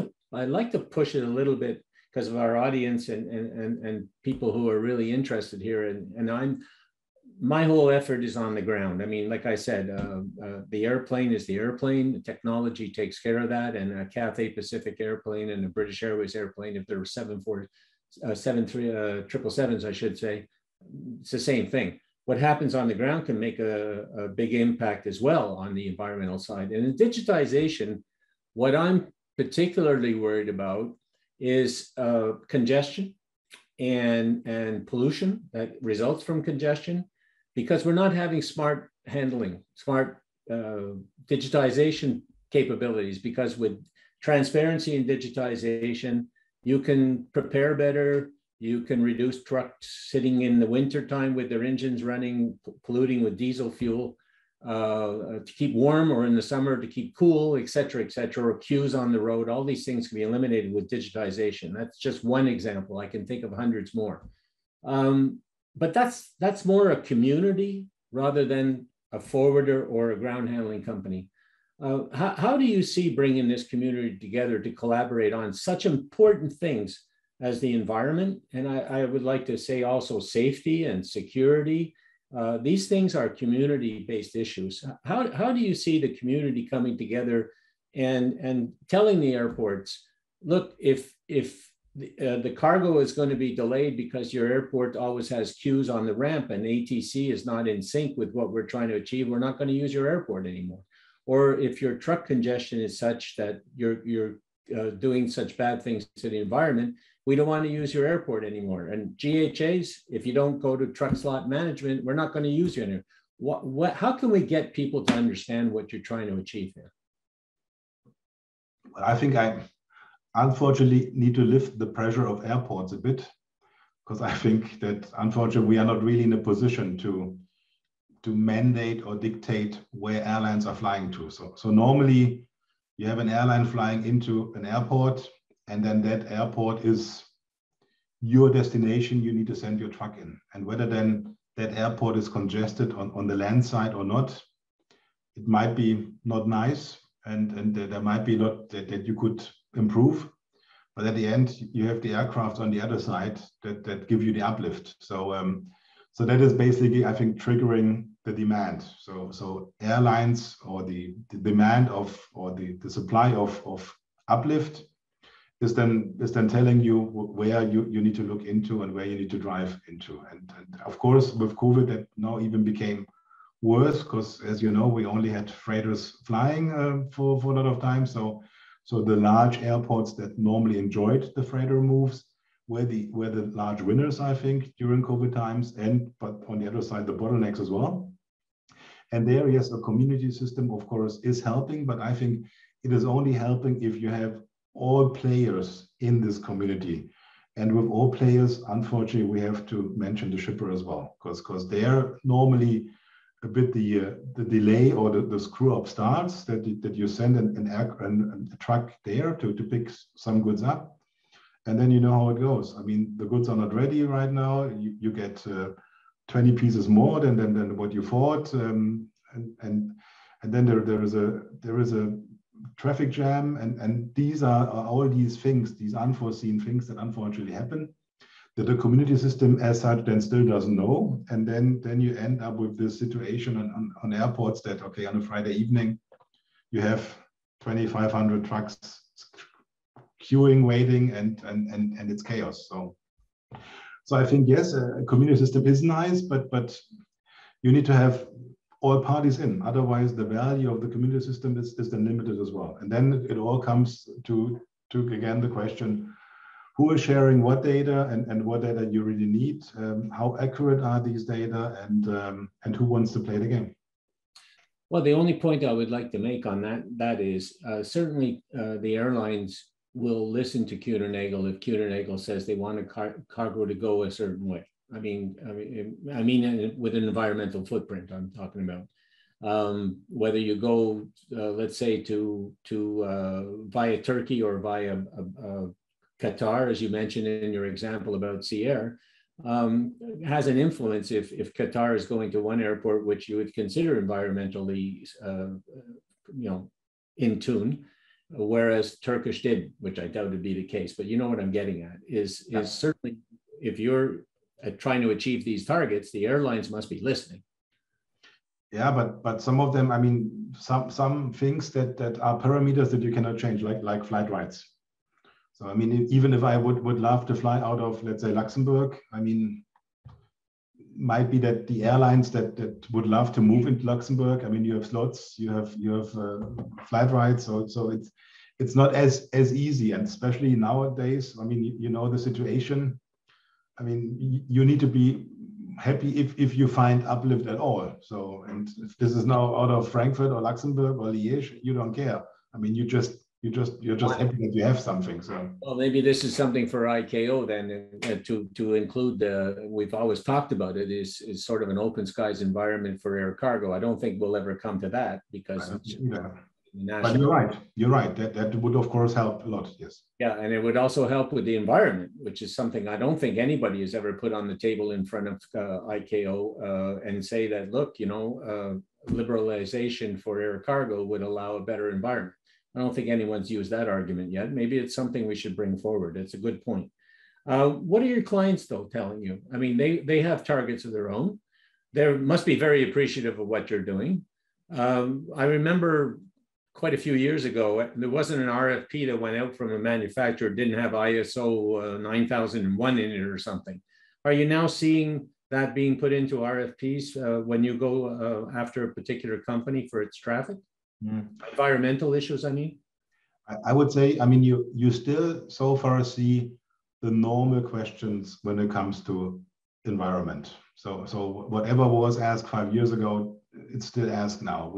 to push it a little bit because of our audience and people who are really interested here. And my whole effort is on the ground. I mean, like I said, the airplane is the airplane. The technology takes care of that. And a Cathay Pacific airplane and a British Airways airplane, if there were 777s, I should say, it's the same thing. What happens on the ground can make a big impact as well on the environmental side. And in digitization, what I'm particularly worried about is congestion and pollution that results from congestion, because we're not having smart handling, smart digitization capabilities, because with transparency and digitization, you can prepare better. You can reduce trucks sitting in the wintertime with their engines running, polluting with diesel fuel to keep warm, or in the summer to keep cool, et cetera, or queues on the road. All these things can be eliminated with digitization. That's just one example. I can think of hundreds more. But that's more a community rather than a forwarder or a ground handling company. How do you see bringing this community together to collaborate on such important things as the environment? And I would like to say also safety and security. These things are community-based issues. How do you see the community coming together and telling the airports, look, if the cargo is going to be delayed because your airport always has queues on the ramp and ATC is not in sync with what we're trying to achieve, we're not going to use your airport anymore. Or if your truck congestion is such that you're doing such bad things to the environment, we don't want to use your airport anymore. And GHAs, if you don't go to truck slot management, we're not going to use you anymore. How can we get people to understand what you're trying to achieve here? I think I unfortunately need to lift the pressure of airports a bit, because I think that unfortunately we are not really in a position to mandate or dictate where airlines are flying to. So normally you have an airline flying into an airport, and then that airport is your destination. You need to send your truck in. And whether then that airport is congested on the land side or not, it might be not nice, and there might be a lot that you could improve. But at the end, you have the aircraft on the other side that give you the uplift. So that is basically, I think, triggering the demand. So airlines, or the demand of, or the supply of uplift is then telling you where you need to look into and where you need to drive into. And of course, with COVID, that now even became worse, because as you know, we only had freighters flying for a lot of time. So the large airports that normally enjoyed the freighter moves were the large winners, I think, during COVID times, but on the other side, the bottlenecks as well. And there, yes, a community system, of course, is helping, but I think it is only helping if you have all players in this community. And with all players, unfortunately, we have to mention the shipper as well, because they're normally a bit the delay or the screw up starts that you send a truck there to pick some goods up. And then you know how it goes. I mean, the goods are not ready right now. You get 20 pieces more than what you thought. And then there is a traffic jam, and these are all these things, these unforeseen things that unfortunately happen, that the community system as such then still doesn't know. And then you end up with this situation on airports that, okay, on a Friday evening, you have 2,500 trucks queuing, waiting, and it's chaos. So I think, yes, a community system is nice, but you need to have all parties in. Otherwise, the value of the community system is then limited as well. And then it all comes to again, the question, who is sharing what data and what data you really need? How accurate are these data, and who wants to play the game? Well, the only point I would like to make on that is certainly the airlines will listen to Kuehne Nagel if Kuehne Nagel says they want a cargo to go a certain way. I mean, with an environmental footprint, I'm talking about. Whether you go, let's say, to via Turkey or via Qatar, as you mentioned in your example about Sea Air, has an influence if Qatar is going to one airport which you would consider environmentally, in tune, whereas Turkish did, which I doubt would be the case. But you know what I'm getting at is certainly if you're trying to achieve these targets, the airlines must be listening. Yeah, but some of them, I mean, some things that are parameters that you cannot change, like flight rights. So I mean, even if I would love to fly out of, let's say, Luxembourg, I mean, might be that the airlines that would love to move into Luxembourg, I mean, you have slots, you have flight rights, so it's not as easy, and especially nowadays. I mean, you know the situation. I mean, you need to be happy if you find uplift at all. So, and if this is now out of Frankfurt or Luxembourg or Liège, you don't care. I mean, you're just happy that you have something. So, well, maybe this is something for ICAO then to include. We've always talked about it is sort of an open skies environment for air cargo. I don't think we'll ever come to that because. But you're right. That would of course help a lot. Yes. Yeah, and it would also help with the environment, which is something I don't think anybody has ever put on the table in front of ICAO and say that, look, liberalization for air cargo would allow a better environment. I don't think anyone's used that argument yet. Maybe it's something we should bring forward. It's a good point. What are your clients though telling you? I mean, they have targets of their own. They must be very appreciative of what you're doing. I remember quite a few years ago, there wasn't an RFP that went out from a manufacturer didn't have ISO 9001 in it or something. Are you now seeing that being put into RFPs when you go after a particular company for its traffic? Environmental issues, I mean? I would say, I mean, you still so far see the normal questions when it comes to environment. So whatever was asked 5 years ago, it's still asked now.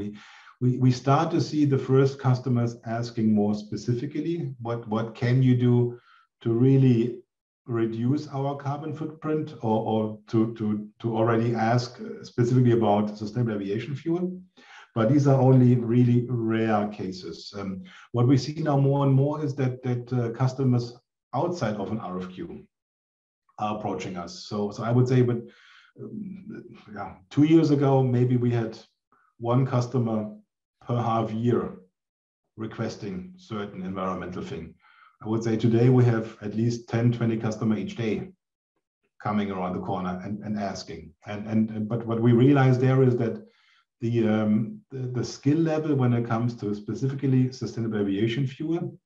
We start to see the first customers asking more specifically, what can you do to really reduce our carbon footprint, or to already ask specifically about sustainable aviation fuel. But these are only really rare cases. What we see now more and more is that customers outside of an RFQ are approaching us. So I would say, but 2 years ago, maybe we had one customer per half year requesting certain environmental thing. I would say today we have at least 10, 20 customers each day coming around the corner and asking. But what we realize there is that the skill level when it comes to specifically sustainable aviation fuel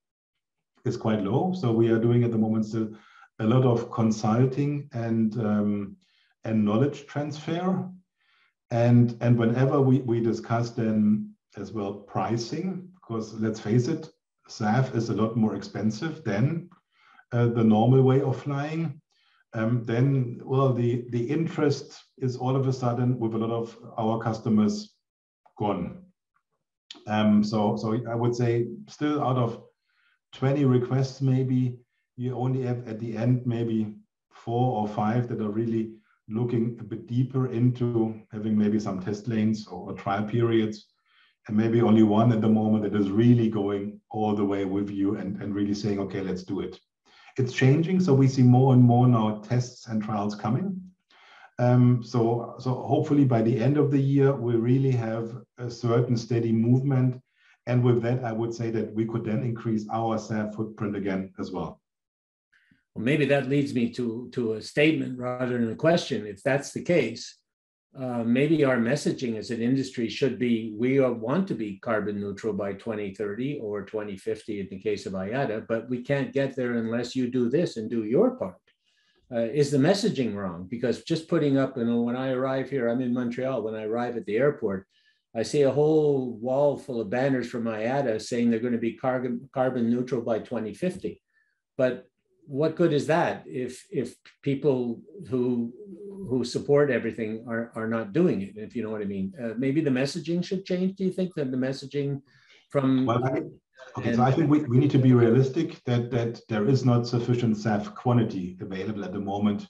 is quite low. So we are doing at the moment still a lot of consulting and knowledge transfer. And whenever we discuss then as well pricing, because let's face it, SAF is a lot more expensive than the normal way of flying. Then, well, the interest is all of a sudden with a lot of our customers gone. So I would say still out of 20 requests, maybe you only have at the end maybe 4 or 5 that are really looking a bit deeper into having maybe some test lanes or trial periods, and maybe only one at the moment that is really going all the way with you and really saying, okay, let's do it. It's changing, so we see more and more now tests and trials coming. So hopefully by the end of the year, we really have a certain steady movement. And with that, I would say that we could then increase our SAF footprint again as well. Well, maybe that leads me to a statement rather than a question. If that's the case, maybe our messaging as an industry should be, we want to be carbon neutral by 2030 or 2050 in the case of IATA, but we can't get there unless you do this and do your part. Is the messaging wrong? Because just putting up, when I arrive here, I'm in Montreal, when I arrive at the airport, I see a whole wall full of banners from IATA saying they're going to be carbon neutral by 2050. But what good is that if people who support everything are not doing it, if you know what I mean? Maybe the messaging should change. Do you think that the messaging from... So I think we need to be realistic that there is not sufficient SAF quantity available at the moment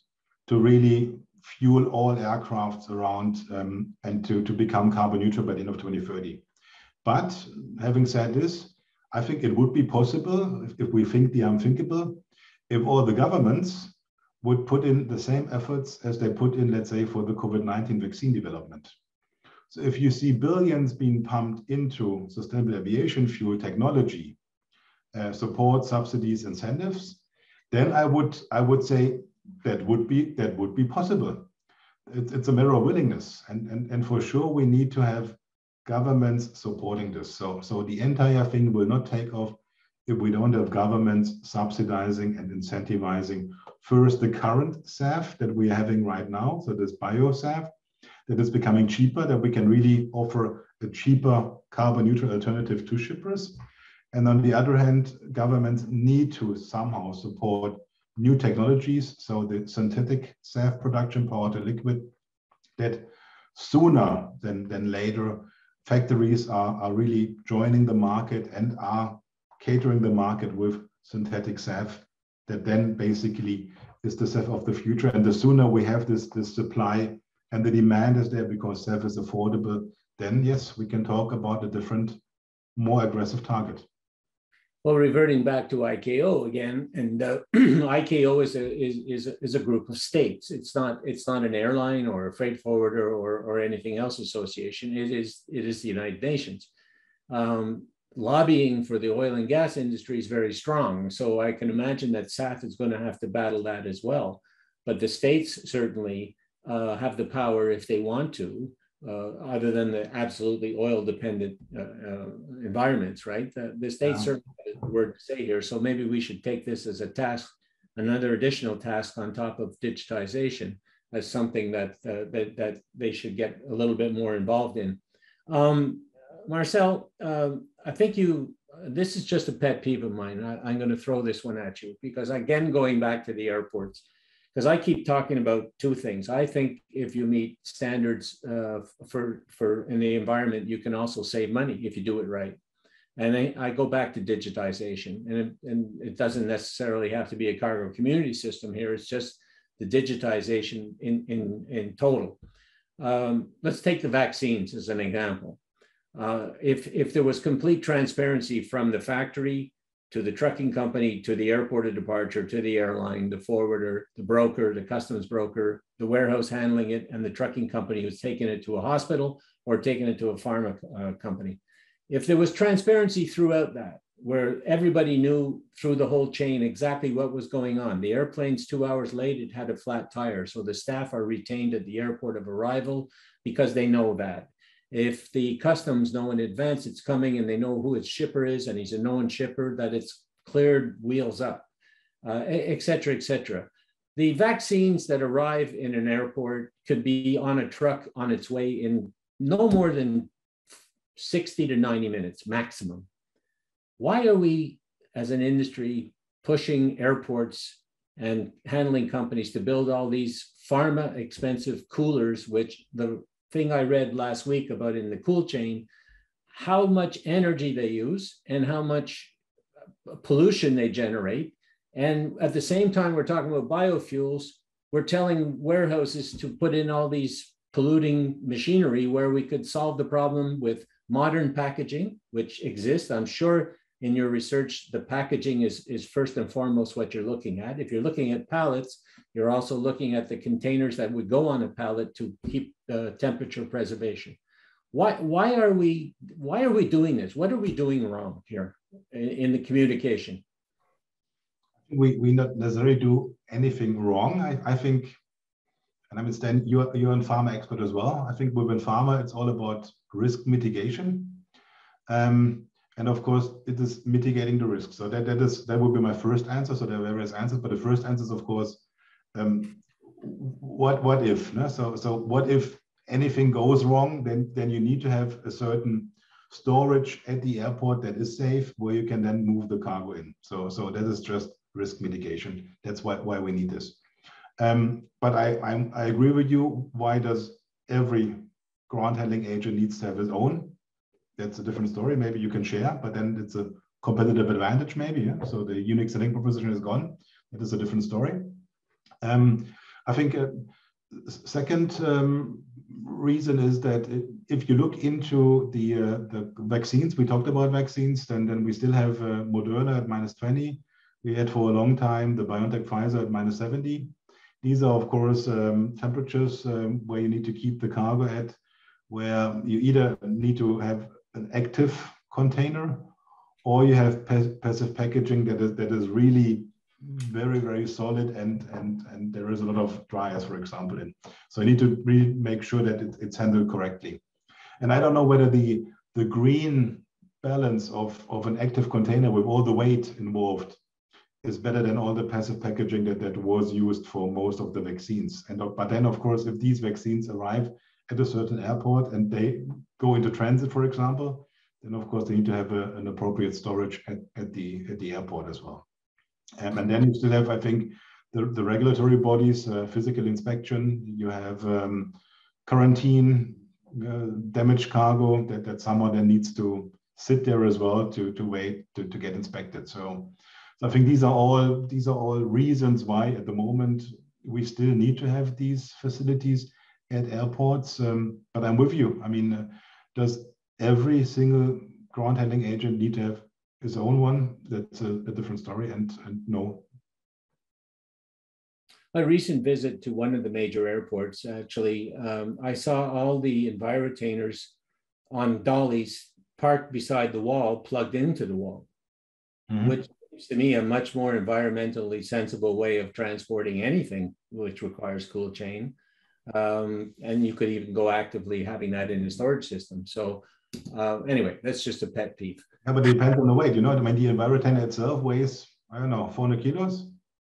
to really fuel all aircrafts around and to become carbon neutral by the end of 2030. But having said this, I think it would be possible if we think the unthinkable, if all the governments would put in the same efforts as they put in, let's say, for the COVID-19 vaccine development. So if you see billions being pumped into sustainable aviation fuel technology, support, subsidies, incentives, then I would say that would be possible. It's a matter of willingness, and for sure we need to have governments supporting this. So the entire thing will not take off if we don't have governments subsidizing and incentivizing first the current SAF that we're having right now, so this bio SAF, that is becoming cheaper, that we can really offer a cheaper carbon neutral alternative to shippers. And on the other hand, governments need to somehow support new technologies, so the synthetic SAF production, power-to-liquid, that sooner than later, factories are really joining the market and are catering the market with synthetic SAF, that then basically is the SAF of the future. And the sooner we have this supply and the demand is there because SAF is affordable, then yes, we can talk about a different, more aggressive target. Well, reverting back to ICAO again, and ICAO is a group of states. It's not an airline or a freight forwarder or anything else association. It is the United Nations. Lobbying for the oil and gas industry is very strong. So I can imagine that SAF is going to have to battle that as well. But the states certainly have the power if they want to, other than the absolutely oil-dependent environments, right? The states certainly have a word to say here. So maybe we should take this as a task, another additional task on top of digitization, as something that they should get a little bit more involved in. Marcel, I think this is just a pet peeve of mine. I'm going to throw this one at you because, again, going back to the airports, because I keep talking about two things. I think if you meet standards for in the environment, you can also save money if you do it right. And I go back to digitization, and it doesn't necessarily have to be a cargo community system here. It's just the digitization in total. Let's take the vaccines as an example. If there was complete transparency from the factory to the trucking company, to the airport of departure, to the airline, the forwarder, the broker, the customs broker, the warehouse handling it, and the trucking company who's taking it to a hospital or taking it to a pharma company. If there was transparency throughout that, where everybody knew through the whole chain exactly what was going on. The airplane's 2 hours late, it had a flat tire. So the staff are retained at the airport of arrival because they know that. If the customs know in advance it's coming and they know who its shipper is and he's a known shipper, that it's cleared, wheels up, et cetera, et cetera. The vaccines that arrive in an airport could be on a truck on its way in no more than 60 to 90 minutes maximum. Why are we, as an industry, pushing airports and handling companies to build all these pharma expensive coolers, which the thing I read last week about in the cool chain, how much energy they use and how much pollution they generate. And at the same time, we're talking about biofuels, we're telling warehouses to put in all these polluting machinery where we could solve the problem with modern packaging, which exists. I'm sure in your research, the packaging is first and foremost what you're looking at. If you're looking at pallets, you're also looking at the containers that would go on a pallet to keep temperature preservation. Why are we doing this? What are we doing wrong here in the communication? We not necessarily do anything wrong. I think, And I mean, Stan, you're a pharma expert as well. I think within pharma, it's all about risk mitigation. And of course, it is mitigating the risk. So that would be my first answer. So there are various answers, but the first answer is, of course, what if? No? So what if anything goes wrong? Then you need to have a certain storage at the airport that is safe, where you can then move the cargo in. So that is just risk mitigation. That's why we need this. But I agree with you. Why does every ground handling agent needs to have his own? That's a different story. Maybe you can share, but then it's a competitive advantage maybe. Yeah? So the unique selling proposition is gone. That is a different story. I think second reason is that if you look into the vaccines, we talked about vaccines, then we still have Moderna at -20. We had for a long time the BioNTech Pfizer at -70. These are, of course, temperatures where you need to keep the cargo at, where you either need to have an active container, or you have passive packaging that is really very, very solid, and there is a lot of dry ice, for example. So you need to really make sure that it's handled correctly. And I don't know whether the green balance of an active container with all the weight involved is better than all the passive packaging that was used for most of the vaccines. But then, of course, if these vaccines arrive at a certain airport and they go into transit, for example, then of course they need to have an appropriate storage at the airport as well. And then you still have, I think, the regulatory bodies, physical inspection. You have quarantine, damaged cargo that someone then needs to sit there as well to wait to get inspected. So I think these are all reasons why at the moment we still need to have these facilities at airports. But I'm with you. I mean, does every single ground handling agent need to have his own one? That's a different story. And no. A recent visit to one of the major airports, actually, I saw all the envirotainers on dollies parked beside the wall, plugged into the wall, which seems to me a much more environmentally sensible way of transporting anything which requires cool chain. And you could even go actively having that in the storage system. So anyway, that's just a pet peeve. Yeah, but it depends on the weight. You know, I mean, the envirotainer itself weighs, I don't know, 400 kilos?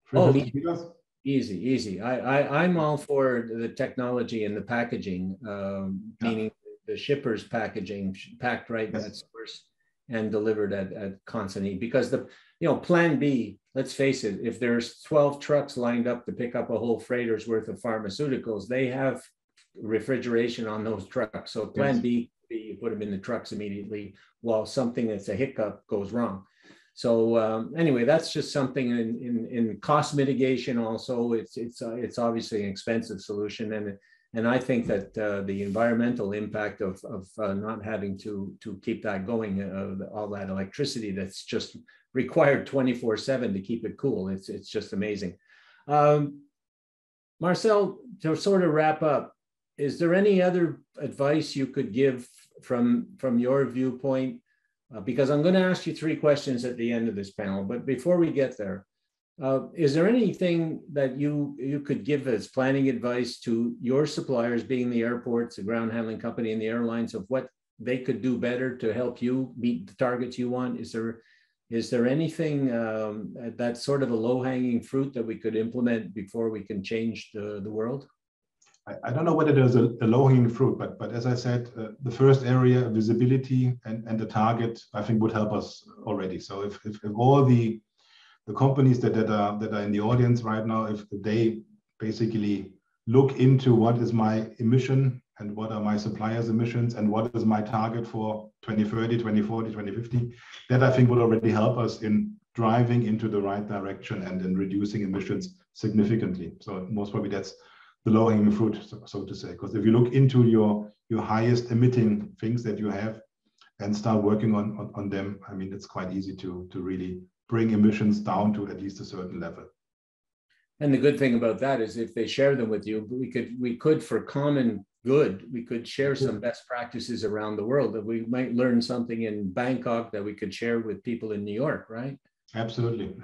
350 kilos? Easy. I'm all for the technology and the packaging, meaning the shipper's packaging packed right at source and delivered at consignee. Because plan B, let's face it, if there's 12 trucks lined up to pick up a whole freighter's worth of pharmaceuticals, they have refrigeration on those trucks. So plan B, you put them in the trucks immediately while something that's a hiccup goes wrong. So anyway, that's just something in cost mitigation. Also, it's obviously an expensive solution, and I think that the environmental impact of not having to keep that going, all that electricity that's just required 24/7 to keep it cool, it's just amazing. Marcel, to sort of wrap up, is there any other advice you could give from your viewpoint? Because I'm going to ask you 3 questions at the end of this panel, but before we get there, is there anything that you could give as planning advice to your suppliers, being the airports, the ground handling company, and the airlines, of what they could do better to help you meet the targets you want? Is there anything that's sort of a low-hanging fruit that we could implement before we can change the world? I don't know whether there's a low-hanging fruit, but as I said, the first area, visibility and the target, I think would help us already. So if all the companies that are in the audience right now, if they basically look into what is my emission and what are my suppliers' emissions and what is my target for 2030, 2040, 2050, that I think would already help us in driving into the right direction and in reducing emissions significantly. So most probably that's the low-hanging fruit, so to say. Because if you look into your highest emitting things that you have and start working on them, I mean, it's quite easy to really bring emissions down to at least a certain level. And the good thing about that is if they share them with you, we could for common good, we could share some best practices around the world, that we might learn something in Bangkok that we could share with people in New York, right? Absolutely,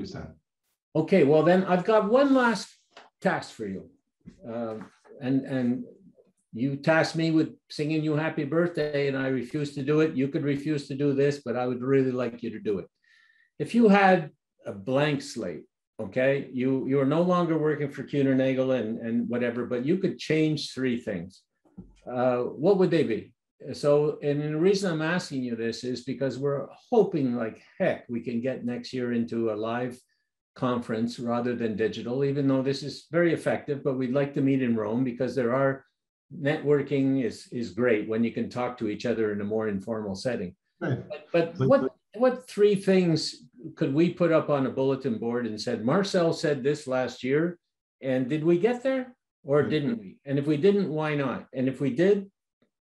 Stan. Okay, well then I've got one last task for you. and you tasked me with singing you happy birthday and I refused to do it. You could refuse to do this, but I would really like you to do it. If you had a blank slate, okay, you are no longer working for Kuehne Nagel and whatever, but you could change 3 things. What would they be? So, and the reason I'm asking you this is because we're hoping like heck we can get next year into a live conference rather than digital, even though this is very effective, but we'd like to meet in Rome because there are networking is great when you can talk to each other in a more informal setting. Right. But what 3 things could we put up on a bulletin board and said, Marcel said this last year, and did we get there or didn't we? And if we didn't, why not? And if we did,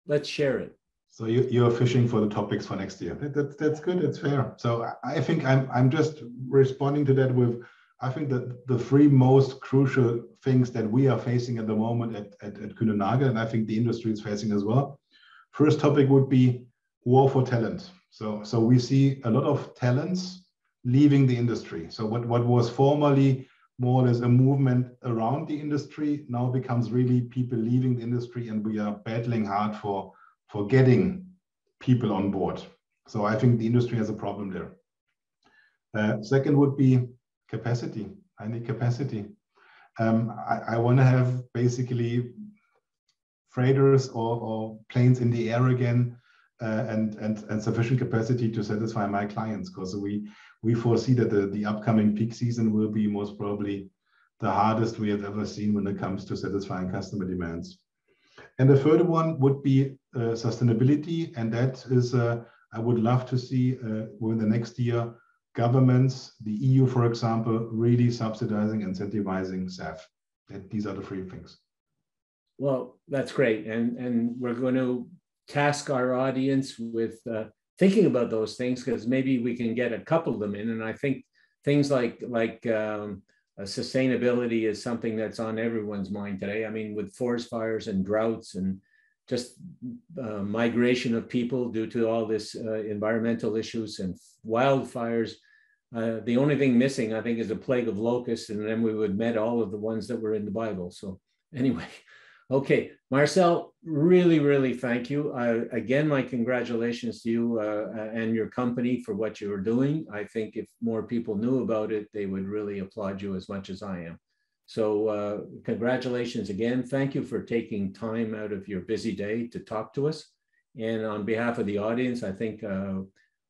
let's share it. So you're fishing for the topics for next year. That's good. It's fair. So I think I'm just responding to that with, I think that the 3 most crucial things that we are facing at the moment at Kuehne Nagel, and I think the industry is facing as well. First topic would be war for talent. So we see a lot of talents leaving the industry. So what was formerly more or less a movement around the industry now becomes really people leaving the industry, and we are battling hard for getting people on board. So I think the industry has a problem there. Second would be capacity. I need capacity. I want to have basically freighters or planes in the air again, and sufficient capacity to satisfy my clients, because we foresee that the upcoming peak season will be most probably the hardest we have ever seen when it comes to satisfying customer demands. And the third one would be sustainability, and that is I would love to see within the next year governments, the EU, for example, really subsidizing, incentivizing SAF. These are the 3 things. Well, that's great. And we're going to task our audience with thinking about those things, because maybe we can get a couple of them in. And I think things like sustainability is something that's on everyone's mind today. I mean, with forest fires and droughts and just migration of people due to all this environmental issues and wildfires. The only thing missing, I think, is a plague of locusts, and then we would met all of the ones that were in the Bible. So anyway, okay, Marcel, really, really thank you. Again, my congratulations to you and your company for what you are doing. I think if more people knew about it, they would really applaud you as much as I am. So congratulations again. Thank you for taking time out of your busy day to talk to us. And on behalf of the audience, I think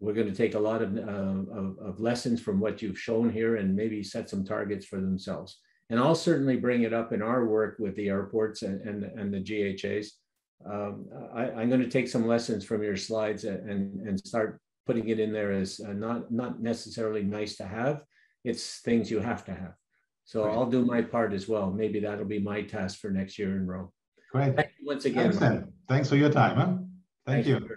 we're going to take a lot of lessons from what you've shown here and maybe set some targets for themselves. And I'll certainly bring it up in our work with the airports and the GHAs. I'm going to take some lessons from your slides and start putting it in there as not necessarily nice to have. It's things you have to have. So right. I'll do my part as well. Maybe that'll be my task for next year in Rome. Great. Thank you once again. Thanks, Thanks for your time. Huh? Thank you.